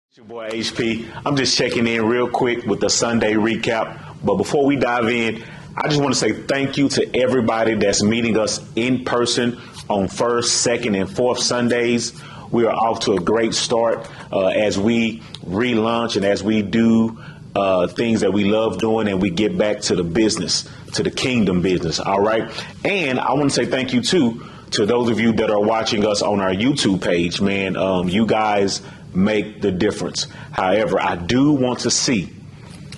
It's your boy HP. I'm just checking in real quick with the Sunday recap. But before we dive in, I just want to say thank you to everybody that's meeting us in person on first, second, and fourth Sundays. We are off to a great start as we relaunch and as we do things that we love doing and we get back to the business, to the kingdom business. All right. And I want to say thank you, too, to those of you that are watching us on our YouTube page. Man, you guys make the difference. However, I do want to see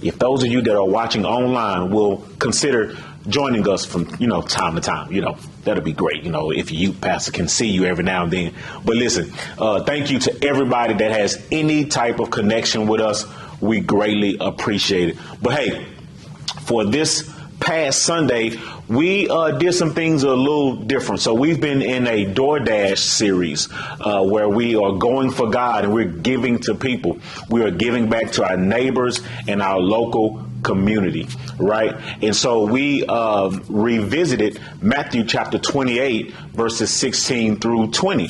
if those of you that are watching online will consider joining us from, time to time. That'll be great. If your youth pastor can see you every now and then. But listen, thank you to everybody that has any type of connection with us. We greatly appreciate it. But hey, for this past Sunday, we did some things a little different. So we've been in a DoorDash series where we are going for God and we're giving to people. We are giving back to our neighbors and our local community, right? And so we revisited Matthew chapter 28, verses 16 through 20,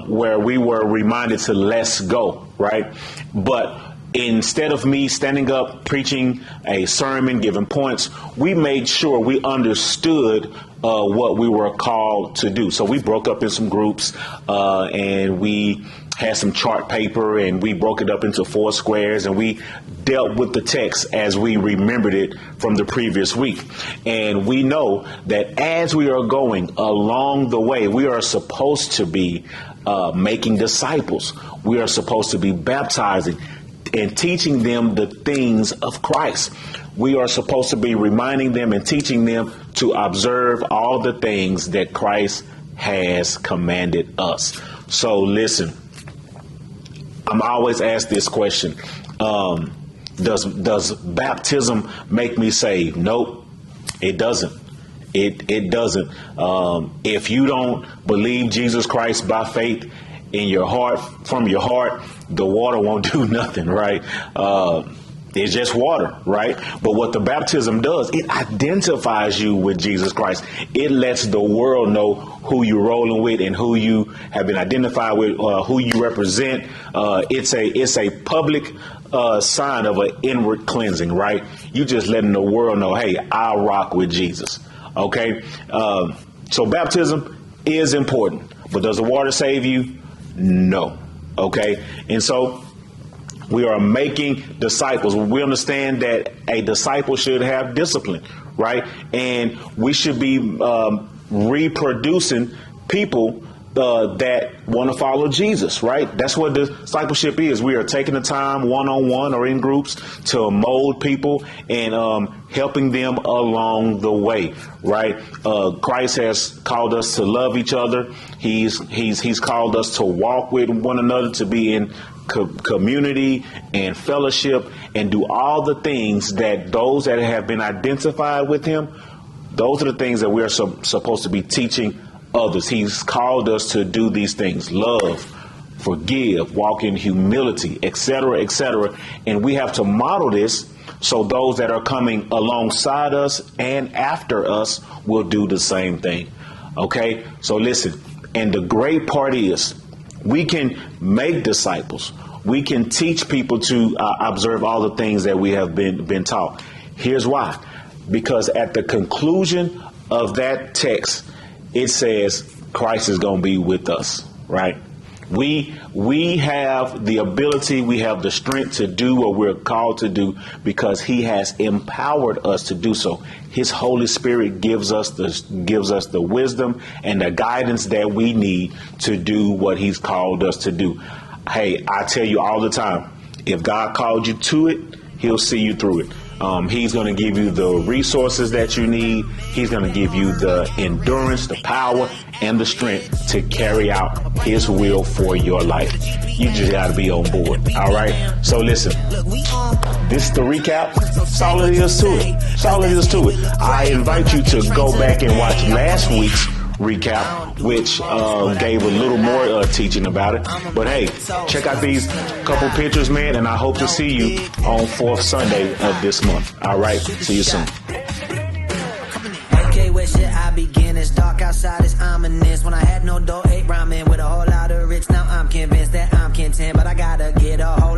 where we were reminded to let's go, right? But instead of me standing up, preaching a sermon, giving points, we made sure we understood what we were called to do. So we broke up in some groups and we had some chart paper and we broke it up into 4 squares and we dealt with the text as we remembered it from the previous week. And we know that as we are going along the way, we are supposed to be making disciples. We are supposed to be baptizing and teaching them the things of Christ. We are supposed to be reminding them and teaching them to observe all the things that Christ has commanded us. So listen, I'm always asked this question. Does baptism make me saved? Nope, it doesn't. It doesn't. If you don't believe Jesus Christ by faith in your heart, from your heart, the water won't do nothing, right? It's just water, right? But what the baptism does, it identifies you with Jesus Christ. It lets the world know who you're rolling with and who you have been identified with, who you represent. It's a public sign of an inward cleansing, right? You just letting the world know, hey, I rock with Jesus. Okay. So baptism is important, but does the water save you? No. Okay. And so we are making disciples. We understand that a disciple should have discipline, right? And we should be reproducing people that want to follow Jesus, right? That's what discipleship is. We are taking the time one-on-one or in groups to mold people and helping them along the way, right? Christ has called us to love each other. He's called us to walk with one another, to be in community and fellowship and do all the things that those that have been identified with him, those are the things that we're supposed to be teaching others. He's called us to do these things: love, forgive, walk in humility, etc., etc. And we have to model this so those that are coming alongside us and after us will do the same thing. Okay, so listen, and the great part is we can make disciples. We can teach people to observe all the things that we have been taught. Here's why. Because at the conclusion of that text, it says Christ is going to be with us, right? We have the ability, we have the strength to do what we're called to do because he has empowered us to do so. His Holy Spirit gives us the wisdom and the guidance that we need to do what he's called us to do. Hey, I tell you all the time, if God called you to it, he'll see you through it. He's going to give you the resources that you need. He's going to give you the endurance, the power, and the strength to carry out his will for your life. You just got to be on board. All right. So listen, this is the recap. That's all it is to it. That's all it is to it. I invite you to go back and watch last week's recap, which gave a little more teaching about it. But hey, check out these couple pictures, man, and I hope to see you on 4th Sunday of this month. All right, see you soon. Okay, where should I begin? It's dark outside, it's ominous. When I had no dough, ate ramen with a whole lot of rich. Now I'm convinced that I'm content, but I gotta get a whole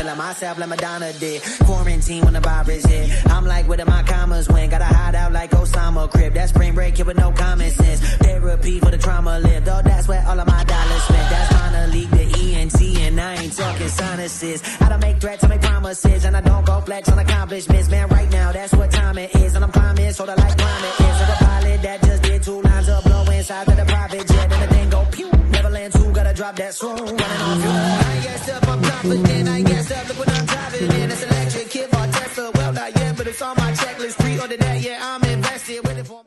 feeling myself like Madonna did. Quarantine when the virus hit. I'm like, where did my commas win? Gotta hide out like Osama crib. That spring break here with no common sense. Therapy for the trauma lived. Oh, that's where all of my dollars spent. That's trying to leak the ENT, and I ain't talking sinuses. I don't make threats, I make promises, and I don't go flex on accomplishments. Man, right now, that's what time it is, and I'm climbing, sorta like climate is. Like a pilot that just did 2 lines of blow inside of the private jet, and the thing go pew. Neverland 2, gotta drop that swoon, running on fuel. I ain't gassed up, I'm confident, I ain't gassed up, look what I'm driving in. It's electric, kid for Tesla, well not yet, but it's on my checklist, pre-order that, yeah, I'm